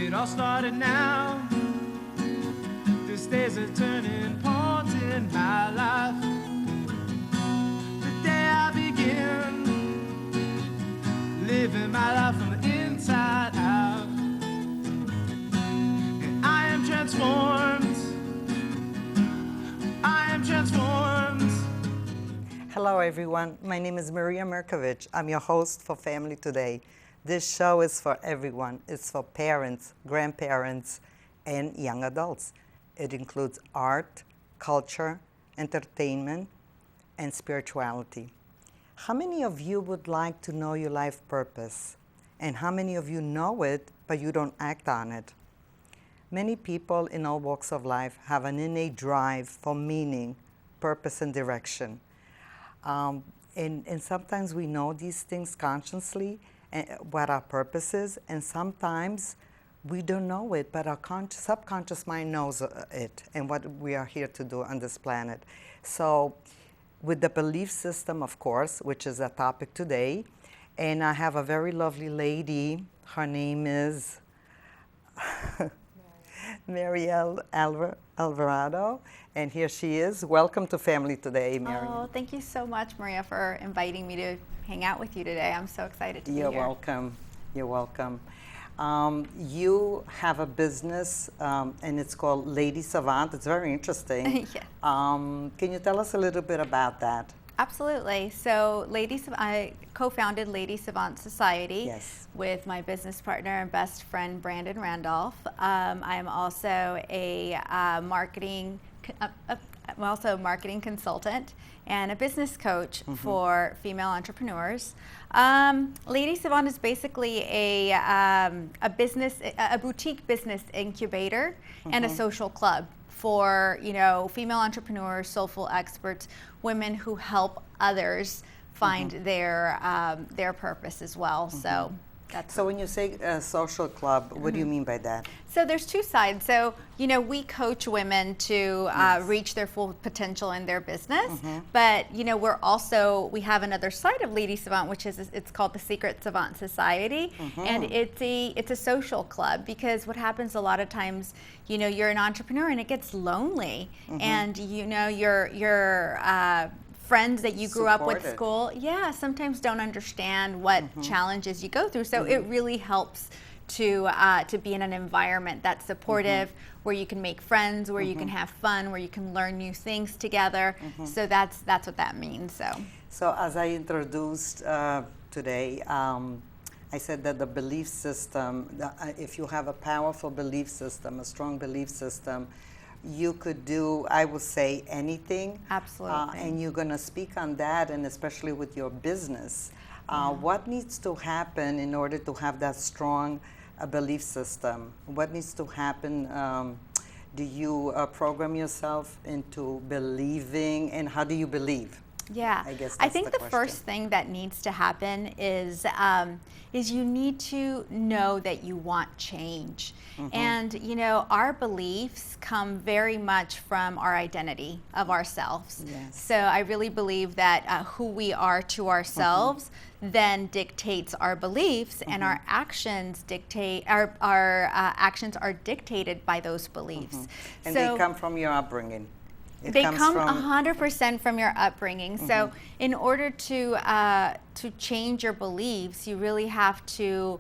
It all started now. This day's a turning point in my life. The day I begin living my life from the inside out. And I am transformed. I am transformed. Hello everyone, my name is Mirkovich. I'm your host for Family Today. This show is for everyone. It's for parents, grandparents, and young adults. It includes art, culture, entertainment, and spirituality. How many of you would like to know your life purpose? And how many of you know it, but you don't act on it? Many people in all walks of life have an innate drive for meaning, purpose, and direction. And sometimes we know these things consciously, what our purpose is, and sometimes we don't know it, but our subconscious mind knows it and what we are here to do on this planet. So with the belief system, of course, which is a topic today, and I have a very lovely lady. Her name is Marielle Alvarado, and here she is. Welcome to Family Today, Mary. Oh, thank you so much, Maria, for inviting me to hang out with you today. I'm so excited to be here. You're welcome. You're welcome. You have a business, and it's called Lady Savant. It's very interesting. Yes. Can you tell us a little bit about that? Absolutely. So I co-founded Lady Savant Society Yes. with my business partner and best friend, Brandon Randolph. I am also a marketing consultant and a business coach for female entrepreneurs. Lady Savant is basically a boutique business incubator and a social club for female entrepreneurs, soulful experts, women who help others find their purpose as well. So that's So when you say social club, what do you mean by that? So there's two sides. So, we coach women to reach their full potential in their business. But, we have another side of Lady Savant, which is, it's called the Secret Savant Society. And it's a social club, because what happens a lot of times, you're an entrepreneur and it gets lonely. And, your friends that you grew up with school, sometimes don't understand what challenges you go through. So it really helps to be in an environment that's supportive, where you can make friends, where you can have fun, where you can learn new things together. So that's what that means. So as I introduced today, I said that the belief system, if you have a powerful belief system, a strong belief system, you could do, I would say, anything. Absolutely. And you're going to speak on that, and especially with your business. What needs to happen in order to have that strong belief system? What needs to happen? Do you program yourself into believing, and how do you believe? Yeah, I guess I that's think the the question. first thing that needs to happen is you need to know that you want change. And, our beliefs come very much from our identity of ourselves. Yes. So I really believe that who we are to ourselves then dictates our beliefs, and our actions dictate, our actions are dictated by those beliefs. And So they come from your upbringing. they come 100% from your upbringing. So in order to change your beliefs, you really have to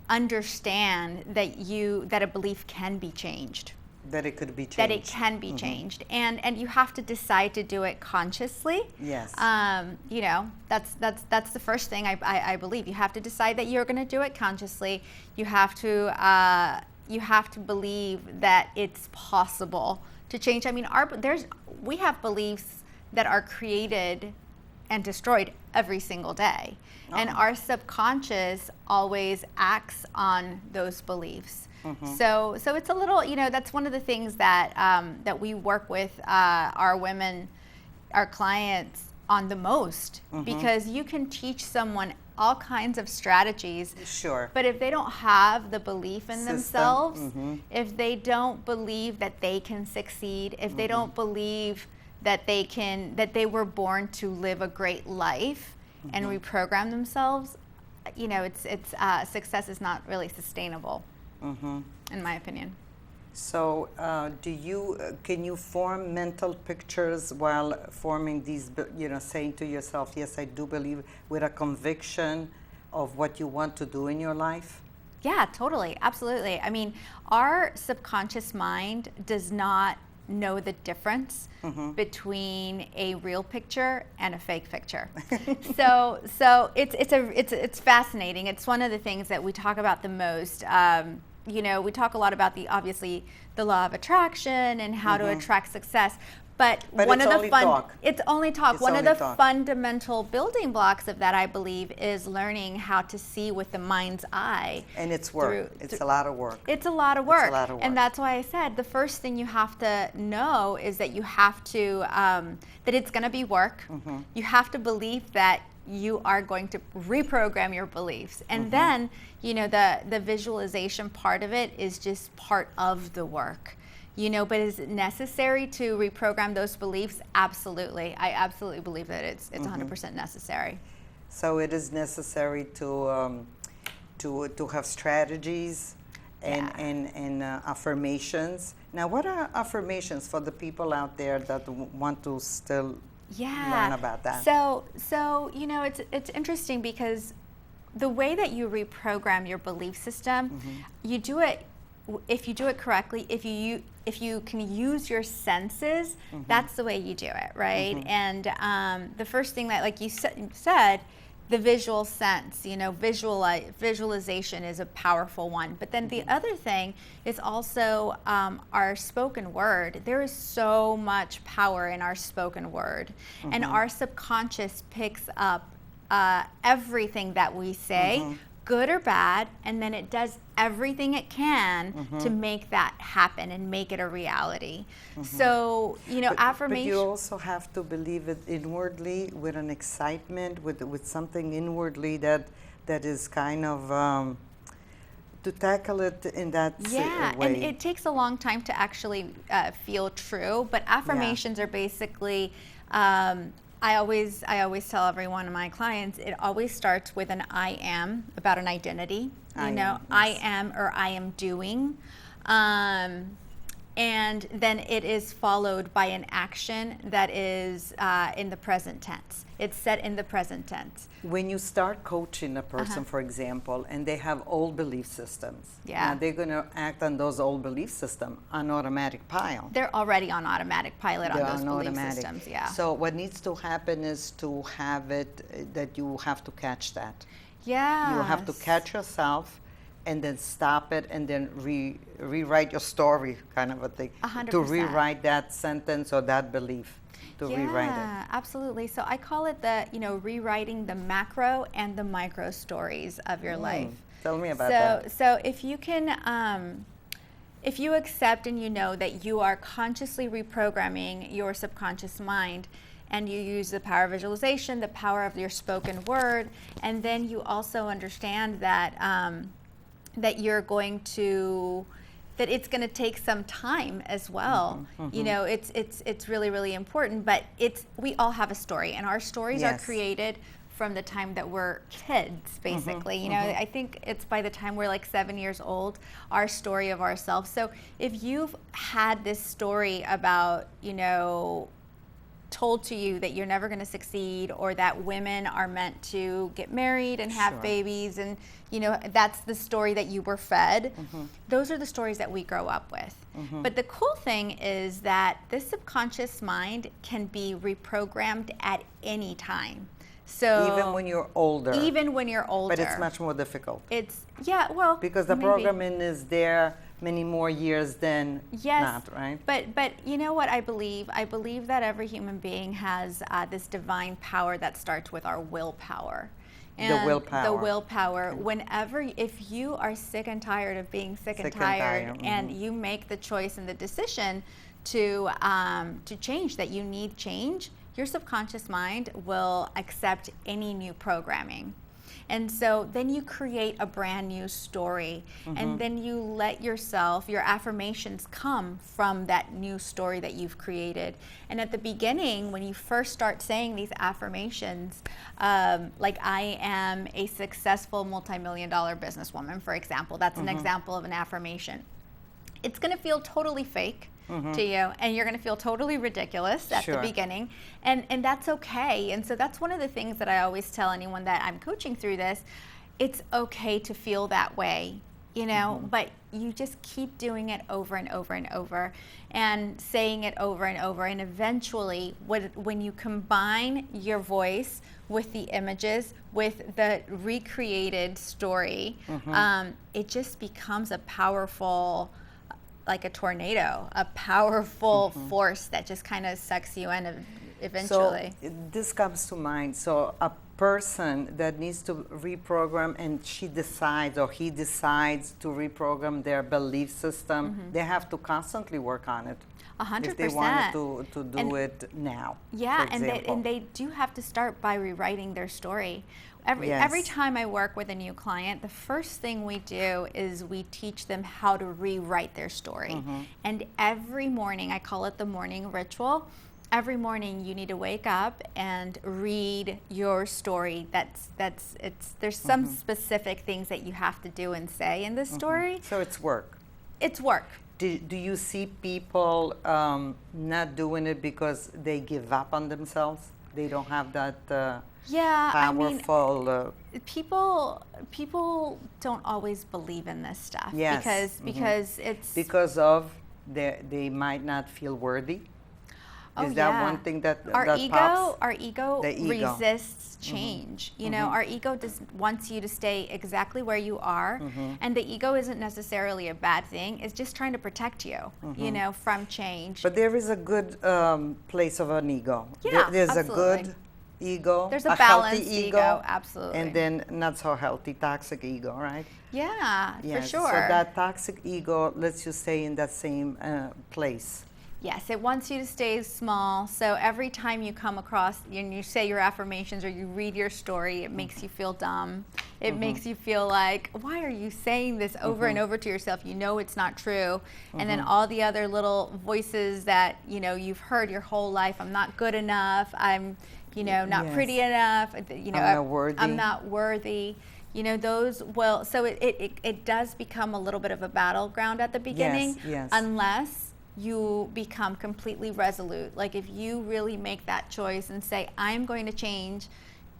understand that a belief can be changed. That it could be changed. That it can be changed, and you have to decide to do it consciously. Yes. That's the first thing I believe. You have to decide that you're going to do it consciously. You have to believe that it's possible to change. I mean, we have beliefs that are created and destroyed every single day, and our subconscious always acts on those beliefs. So it's a little, that's one of the things that that we work with our women, our clients on the most, because you can teach someone all kinds of strategies. Sure. But if they don't have the belief in System. themselves, if they don't believe that they can succeed, if they don't believe that they were born to live a great life and reprogram themselves, it's success is not really sustainable. in my opinion. So, can you form mental pictures while forming these, saying to yourself, yes, I do believe, with a conviction of what you want to do in your life? Yeah, totally. Absolutely. I mean, our subconscious mind does not know the difference between a real picture and a fake picture. so it's fascinating. It's one of the things that we talk about the most. We talk a lot about obviously the law of attraction and how to attract success. But one of the it's only talk. One of the fundamental building blocks of that, I believe, is learning how to see with the mind's eye. And it's work. It's a lot of work. It's a lot of work. And that's why I said the first thing you have to know is that you have to that it's going to be work. You have to believe that you are going to reprogram your beliefs, and then the visualization part of it is just part of the work. But is it necessary to reprogram those beliefs? Absolutely. I absolutely believe that it's 100% necessary. So it is necessary to have strategies and affirmations. Now, what are affirmations for the people out there that want to still learn about that? So it's interesting because the way that you reprogram your belief system, you do it. If you do it correctly, if you can use your senses, that's the way you do it, right? And the first thing that, like you said, the visual sense, visualization is a powerful one. But then the other thing is also our spoken word. There is so much power in our spoken word, and our subconscious picks up everything that we say, good or bad, and then it does everything it can to make that happen and make it a reality. So, affirmation. But you also have to believe it inwardly with an excitement, with something inwardly that is kind of to tackle it in that way. And it takes a long time to actually feel true. But affirmations are basically. I always tell every one of my clients, it always starts with an I am, about an identity. I am or I am doing. And then it is followed by an action that is in the present tense. It's set in the present tense. When you start coaching a person, for example, and they have old belief systems, now they're going to act on those old belief systems on automatic pilot. They're already on automatic pilot on those belief systems, So what needs to happen is to have it, that you have to catch that. Yeah. You have to catch yourself and then stop it and then rewrite your story, kind of a thing. 100%. To rewrite that sentence or that belief. Rewrite it. Yeah, absolutely. So I call it rewriting the macro and the micro stories of your life. Tell me about that. So if you can, if you accept and you know that you are consciously reprogramming your subconscious mind, and you use the power of visualization, the power of your spoken word, and then you also understand that that you're going to, that it's going to take some time as well. It's really, really important, but we all have a story, and our stories are created from the time that we're kids, basically. I think it's by the time we're like 7 years old, our story of ourselves. So if you've had this story about, told to you that you're never going to succeed, or that women are meant to get married and have babies, and that's the story that you were fed. Those are the stories that we grow up with. But the cool thing is that this subconscious mind can be reprogrammed at any time. So even when you're older. But it's much more difficult. Because the programming is there many more years than not, right? But you know what I believe? I believe that every human being has this divine power that starts with our willpower. And the willpower. Whenever, if you are sick and tired of being sick and tired, and you make the choice and the decision to change, that you need change, your subconscious mind will accept any new programming. And so then you create a brand new story, and then you let yourself, your affirmations come from that new story that you've created. And at the beginning, when you first start saying these affirmations, like I am a successful multi-million-dollar businesswoman, for example, that's an example of an affirmation. It's going to feel totally fake to you, and you're going to feel totally ridiculous at the beginning, and that's okay. And so that's one of the things that I always tell anyone that I'm coaching through this. It's okay to feel that way, you know, but you just keep doing it over and over and over, and saying it over and over, and eventually when you combine your voice with the images, with the recreated story, it just becomes a powerful, like a tornado, a powerful force that just kind of sucks you in eventually. So this comes to mind. So a person that needs to reprogram, and she decides or he decides to reprogram their belief system, they have to constantly work on it. 100%. If they wanted to do it now. Yeah, for and they do have to start by rewriting their story. Every time I work with a new client, the first thing we do is we teach them how to rewrite their story. And every morning, I call it the morning ritual. Every morning you need to wake up and read your story. There's some specific things that you have to do and say in this story. So it's work. It's work. Do you see people not doing it because they give up on themselves? They don't have that powerful. I mean, people don't always believe in this stuff. Yes. Because it's because they might not feel worthy. Is that one thing that pops? Our ego resists change. You know, our ego just wants you to stay exactly where you are, and the ego isn't necessarily a bad thing. It's just trying to protect you, you know, from change. But there is a good place of an ego. Yeah, there's absolutely. A good ego. There's a healthy balanced ego, absolutely. And then not so healthy, toxic ego, right? Yeah, for sure. So that toxic ego lets you stay in that same place. Yes, it wants you to stay small. So every time you come across and you say your affirmations or you read your story, it makes you feel dumb. It makes you feel like, why are you saying this over and over to yourself? You know it's not true. And then all the other little voices that, you know, you've heard your whole life. I'm not good enough. I'm, you know, not pretty enough. You know, I'm not worthy. I'm not worthy. You know, those, well, so it does become a little bit of a battleground at the beginning. Yes. Unless you become completely resolute. Like if you really make that choice and say, I'm going to change,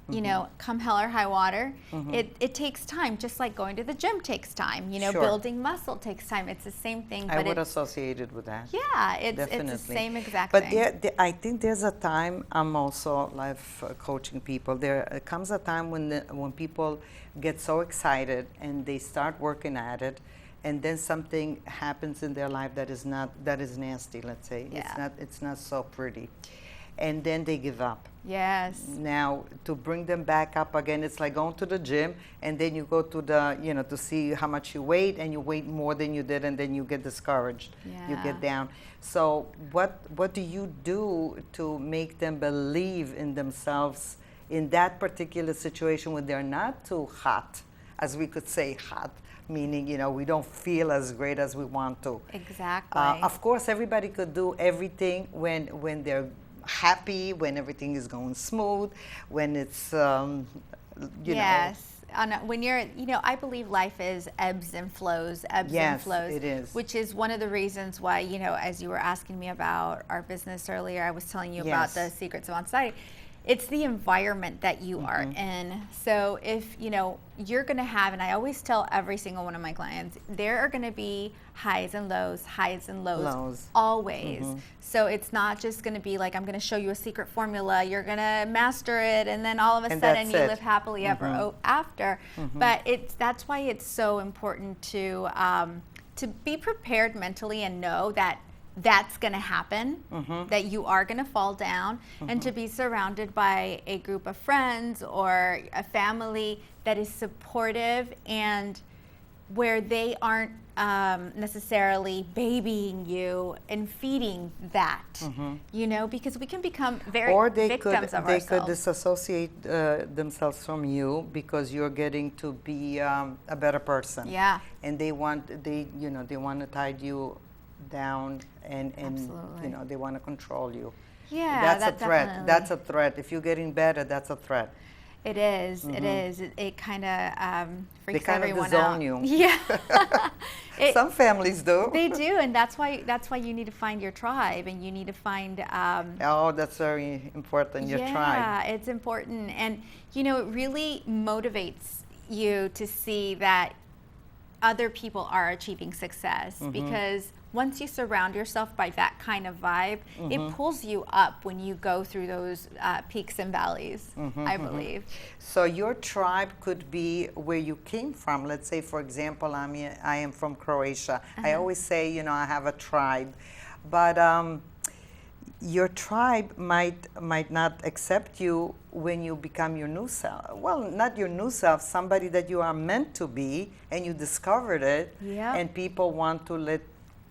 you know, come hell or high water, it takes time, just like going to the gym takes time. You know, building muscle takes time. It's the same thing. I would associate it with that. Yeah, it's the same exact thing. But I think there's a time, I'm also life coaching people, there comes a time when people get so excited and they start working at it, and then something happens in their life that is nasty, let's say. Yeah. It's not so pretty. And then they give up. Yes. Now, to bring them back up again, it's like going to the gym, and then you go to to see how much you weigh, and you weigh more than you did, and then you get discouraged. Yeah. You get down. So what do you do to make them believe in themselves in that particular situation when they're not too hot, as we could say hot, meaning, you know, we don't feel as great as we want to. Exactly. Of course, everybody could do everything when they're happy, when everything is going smooth, when it's, yes. When you're, you know, I believe life is ebbs and flows, yes, it is. Which is one of the reasons why, you know, as you were asking me about our business earlier, I was telling you about the secrets of on-site. It's the environment that you are in. So if, you know, you're going to have, and I always tell every single one of my clients, there are going to be highs and lows, always. So it's not just going to be like, I'm going to show you a secret formula, you're going to master it, and then all of a sudden you live happily ever after. But that's why it's so important to be prepared mentally and know that that's going to happen, that you are going to fall down, and to be surrounded by a group of friends or a family that is supportive and where they aren't necessarily babying you and feeding that, you know, because we can become very victims of ourselves. They could disassociate themselves from you because you're getting to be a better person. Yeah. And they want to tie you down and you know, they want to control you. Yeah, that's a threat. Definitely. That's a threat. If you're getting better, that's a threat. It is. It is. It kind of freaks they kind everyone of disown out. you. Yeah. Some families do. They do, and that's why you need to find your tribe, and you need to find. Oh, that's very important. Your tribe. Yeah, it's important, and you know, it really motivates you to see that other people are achieving success, because once you surround yourself by that kind of vibe, it pulls you up when you go through those peaks and valleys, I believe. So your tribe could be where you came from. Let's say, for example, I am from Croatia. I always say, you know, I have a tribe, but your tribe might not accept you when you become your new self. Well, not your new self, somebody that you are meant to be, and you discovered it, and people want to let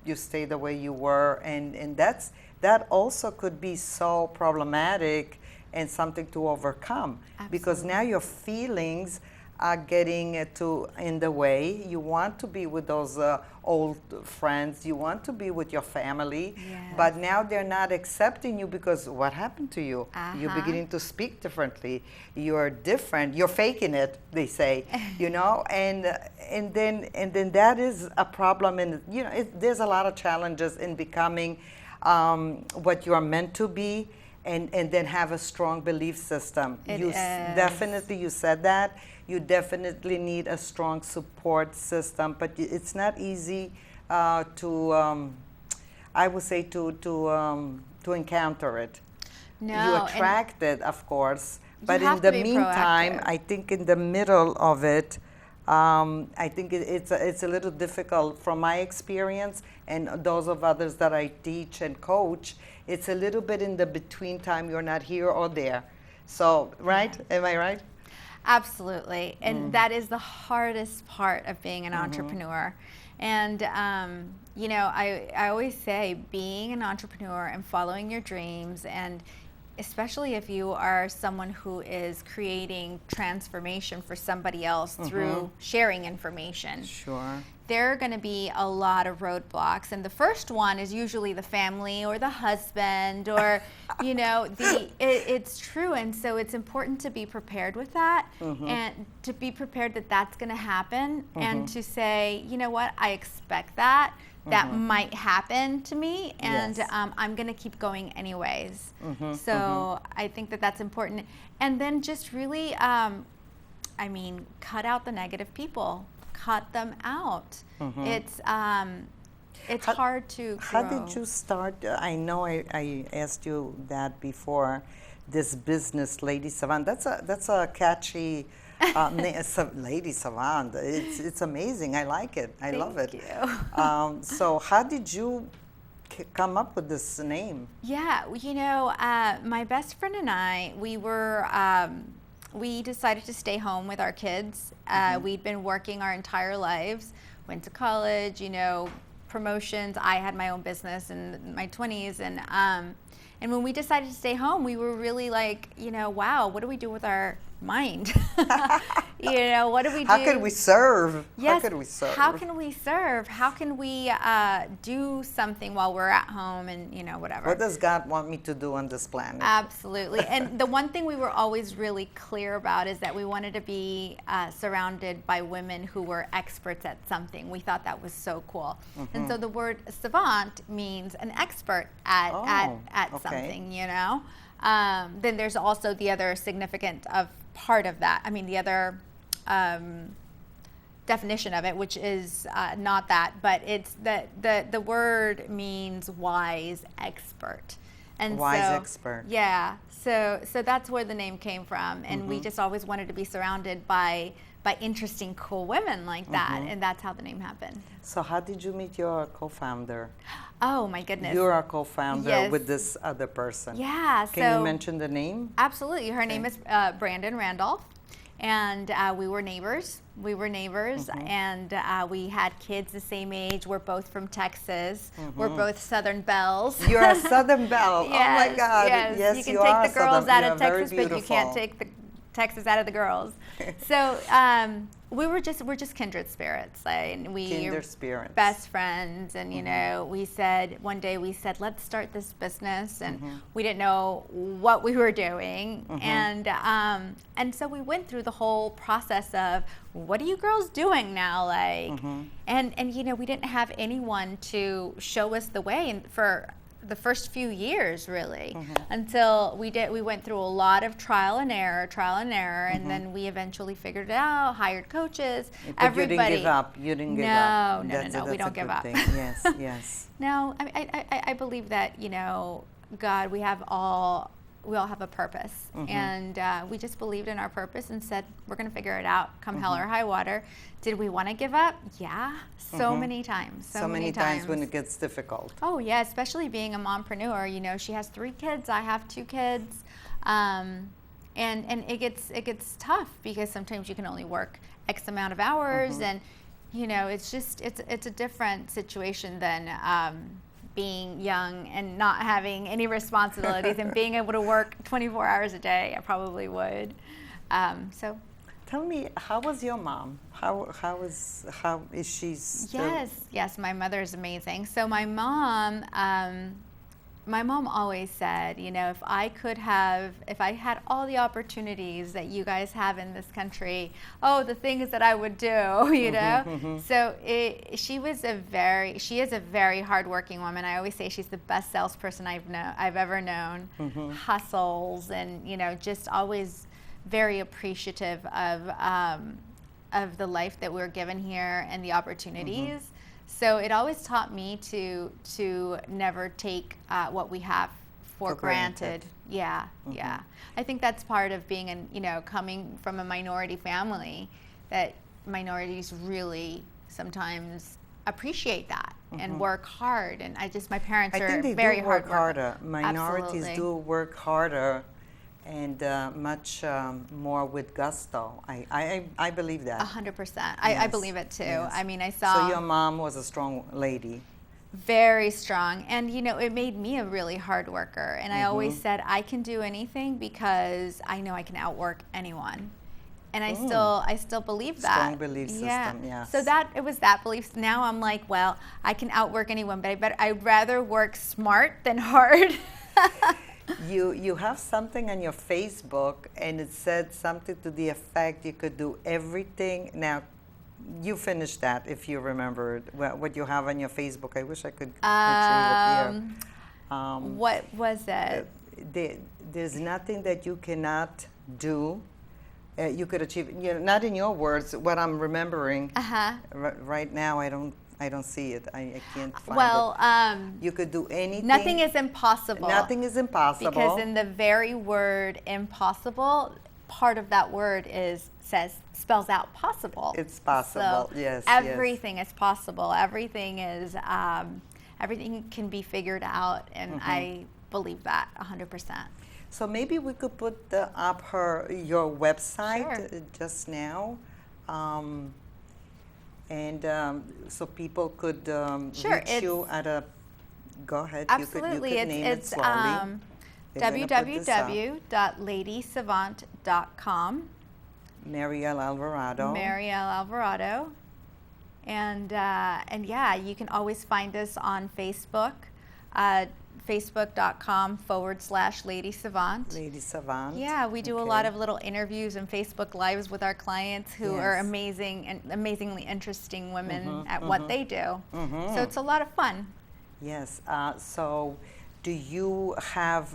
you stay the way you were, and that also could be so problematic and something to overcome. Absolutely. Because now your feelings are getting in the way. You want to be with those old friends, you want to be with your family, but now they're not accepting you because what happened to you? You're beginning to speak differently, you're different, you're faking it, they say, you know, and then that is a problem. And you know, there's a lot of challenges in becoming what you are meant to be, and then have a strong belief system. Definitely, you said that. You definitely need a strong support system, but it's not easy to, I would say, to encounter it. No, you attract it, of course, but in have the to be meantime, proactive. I think in the middle of it, I think it's a little difficult from my experience and those of others that I teach and coach. It's a little bit in the between time. You're not here or there. So, right? Am I right? Absolutely. And that is the hardest part of being an entrepreneur. And, you know, I always say being an entrepreneur and following your dreams, and especially if you are someone who is creating transformation for somebody else through sharing information. Sure. There are going to be a lot of roadblocks, and the first one is usually the family or the husband, or you know, it's true. And so it's important to be prepared with that, and to be prepared that that's going to happen, and to say, you know what, I expect that might happen to me, and I'm going to keep going anyways. So I think that that's important. And then just really, I mean, cut out the negative people. Cut them out. It's hard to grow. How did you start? I know I asked you that before. This business, Lady Savant. That's a catchy name, Lady Savant. It's amazing. I like it. I love it. Thank you. So how did you come up with this name? Yeah, you know, my best friend and I, we decided to stay home with our kids. We'd been working our entire lives, went to college, you know, promotions. I had my own business in my 20s. And when we decided to stay home, we were really like, you know, wow, what do we do with our mind? You know, what do we do? How can we serve? Yes, how can we serve? How can we serve? How can we do something while we're at home, and you know, whatever. What does God want me to do on this planet? Absolutely. And the one thing we were always really clear about is that we wanted to be surrounded by women who were experts at something. We thought that was so cool. And so the word savant means an expert at something, you know. Then there's also the other significant of part of that. I mean, the other definition of it, which is not that, but it's the word means wise expert. And wise so, expert. Yeah. So that's where the name came from, and we just always wanted to be surrounded by interesting, cool women like that, and that's how the name happened. So how did you meet your co-founder? Oh my goodness. You're a co-founder Yes. with this other person. Yeah. Can you mention the name? Absolutely. Her name is Brandon Randolph, and we were neighbors. We were neighbors, and we had kids the same age. We're both from Texas. We're both Southern Belles. You're a Southern Belle. Yes, Oh my God. yes. You can take the girls out of Texas, but you can't take the Texas out of the girls. So we're just kindred spirits. And we Kindred spirits. Best friends. And, you know, one day we said, let's start this business. And we didn't know what we were doing. And so we went through the whole process of, what are you girls doing now? Like, and you know, we didn't have anyone to show us the way. And for the first few years, really, until we went through a lot of trial and error, and then we eventually figured it out, hired coaches, but everybody. You didn't give up. You didn't give up. No, we don't give up. Yes, yes. No, I believe that, you know, God, we all have a purpose, and we just believed in our purpose and said, we're going to figure it out, come hell or high water. Did we want to give up? Yeah, so many times. So many times when it gets difficult. Oh yeah, especially being a mompreneur. You know, she has 3 kids, I have 2 kids, and it gets tough because sometimes you can only work X amount of hours, and you know, it's a different situation than being young and not having any responsibilities and being able to work 24 hours a day. I probably would. So. Tell me, how was your mom? How is she still? Yes, my mother is amazing. So my mom always said, you know, if I had all the opportunities that you guys have in this country, the things that I would do, you know. So she is a very hardworking woman. I always say she's the best salesperson I've ever known. Hustles, and you know, just always very appreciative of the life that we're given here and the opportunities. So it always taught me to never take what we have for granted. Yeah. I think that's part of being coming from a minority family, that minorities really sometimes appreciate that and work hard. And my parents are very hard work harder. Minorities do work harder. And much more with gusto. I believe that. 100%. I believe it too. Yes. I mean, I saw. So your mom was a strong lady. Very strong. And, you know, it made me a really hard worker. And I always said, I can do anything because I know I can outwork anyone. And I still believe that. Strong belief system, yes. So it was that belief. Now I'm like, well, I can outwork anyone, but I'd rather work smart than hard. You have something on your Facebook, and it said something to the effect you could do everything. Now, you finished that if you remember what you have on your Facebook. I wish I could retrieve it here. What was it? There's nothing that you cannot do. You could achieve. You know, not in your words. What I'm remembering right now, I don't see it. I can't find it. You could do anything. Nothing is impossible. Nothing is impossible. Because in the very word impossible, part of that word spells out possible. It's possible. So yes. Everything is possible. Everything everything can be figured out, and I believe that 100%. So maybe we could put up your website just now. And so people could reach you at a. Go ahead. Absolutely, you could name it slowly. www.ladysavant.com. Marielle Alvarado. And yeah, you can always find us on Facebook, facebook.com/Lady Savant. Lady Savant. Yeah, we do a lot of little interviews and Facebook Lives with our clients who are amazing and amazingly interesting women at what they do. So it's a lot of fun. Yes. So do you have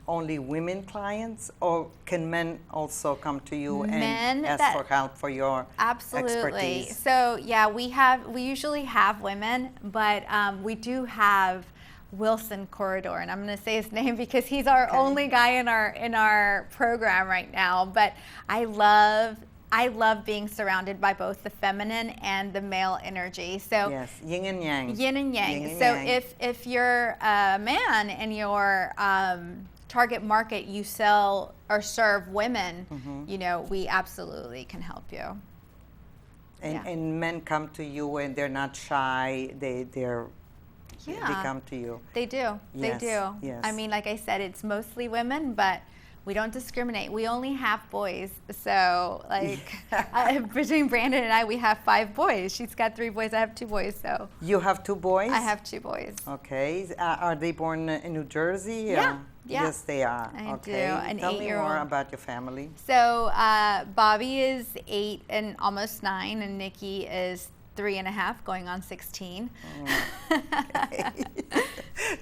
only women clients, or can men also come to you and ask for help for your expertise? So yeah, we usually have women, but we do have Wilson Corridor, and I'm going to say his name because he's our only guy in our program right now. But I love being surrounded by both the feminine and the male energy. So yes, yin and yang. Yin and yang. So if you're a man and your target market, you sell or serve women, you know, we absolutely can help you. And men come to you and they're not shy. They come to you. They do. Yes, They do. yes. I mean, like I said, it's mostly women, but we don't discriminate. We only have boys. So, like, between Brandon and I, we have 5 boys. She's got 3 boys. I have 2 boys. So you have 2 boys? I have 2 boys. Okay. Are they born in New Jersey? Yeah. Yes, they are. I okay. do. An Tell me 8-year-old. more about your family. So Bobby is 8 and almost 9, and Nikki is 3.5, going on 16. Okay.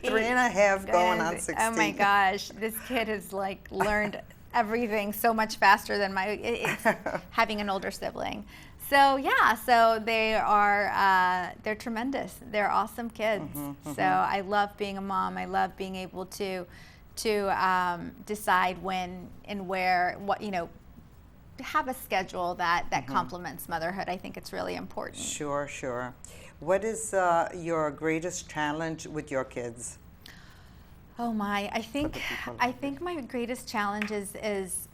3.5 going on 16. Oh my gosh, this kid has like learned everything so much faster than it's having an older sibling. So yeah, so they are they're tremendous. They're awesome kids. So I love being a mom. I love being able to decide when and where, what, have a schedule that complements motherhood. I think it's really important. Sure, sure. What is your greatest challenge with your kids? Oh my, I think my greatest challenge is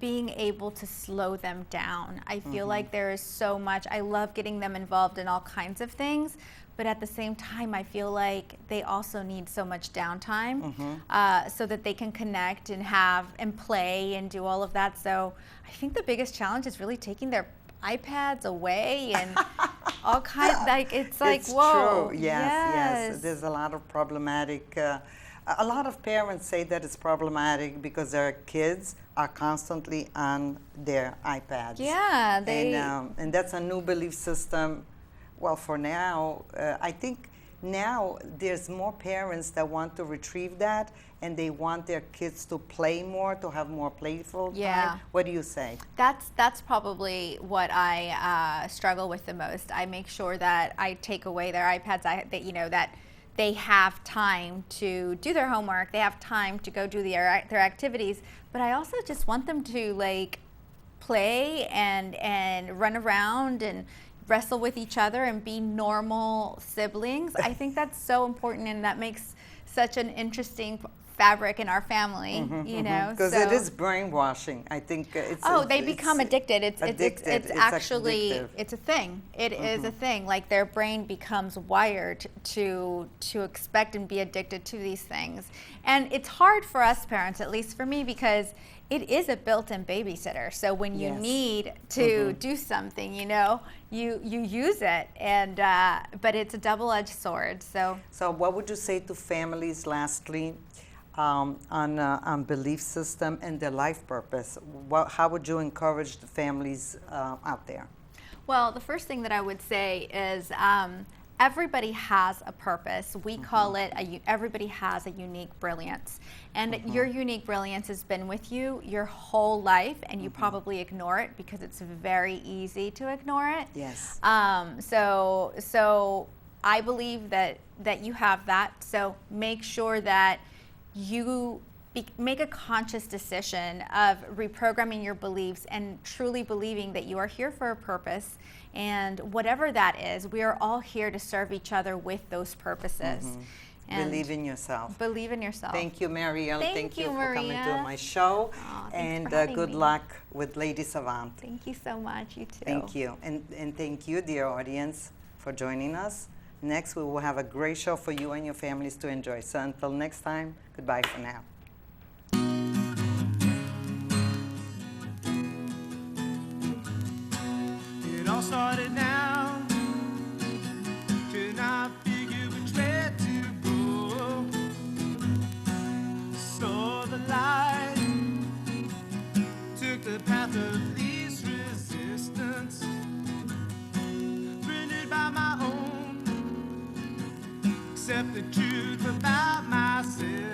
being able to slow them down. I feel like there is so much. I love getting them involved in all kinds of things, but at the same time, I feel like they also need so much downtime so that they can connect and play and do all of that. So I think the biggest challenge is really taking their iPads away and all kinds. Like it's whoa. True. Yes. There's a lot of problematic. A lot of parents say that it's problematic because their kids are constantly on their iPads. Yeah, and that's a new belief system. Well, for now, I think now there's more parents that want to retrieve that, and they want their kids to play more, to have more playful time. What do you say? That's probably what I struggle with the most. I make sure that I take away their iPads. That they have time to do their homework. They have time to go do their activities. But I also just want them to like play and run around and wrestle with each other and be normal siblings. I think that's so important, and that makes such an interesting fabric in our family, Because it is brainwashing. I think they become addicted. It's actually addictive. it's a thing. It is a thing. Like their brain becomes wired to expect and be addicted to these things. And it's hard for us parents, at least for me, because it is a built-in babysitter. So when you need to do something, you use it, and but it's a double-edged sword. So what would you say to families, lastly, on belief system and their life purpose? How would you encourage the families out there? Well, the first thing that I would say is everybody has a purpose. We call it everybody has a unique brilliance. And your unique brilliance has been with you your whole life, and you probably ignore it because it's very easy to ignore it. Yes. So I believe that you have that. So make sure that you make a conscious decision of reprogramming your beliefs and truly believing that you are here for a purpose, and whatever that is, we are all here to serve each other with those purposes. And believe in yourself. Believe in yourself. Thank you, Marielle. Thank you, for coming Maria. to my show. Thanks for And having good me. luck with Lady Savant. Thank you so much. You too. Thank you. And thank you, dear audience, for joining us. Next, we will have a great show for you and your families to enjoy. So until next time, goodbye for now. It all started now, and I figured which way to go. Saw the light, took the path of least resistance, printed by my own, accept the truth about myself.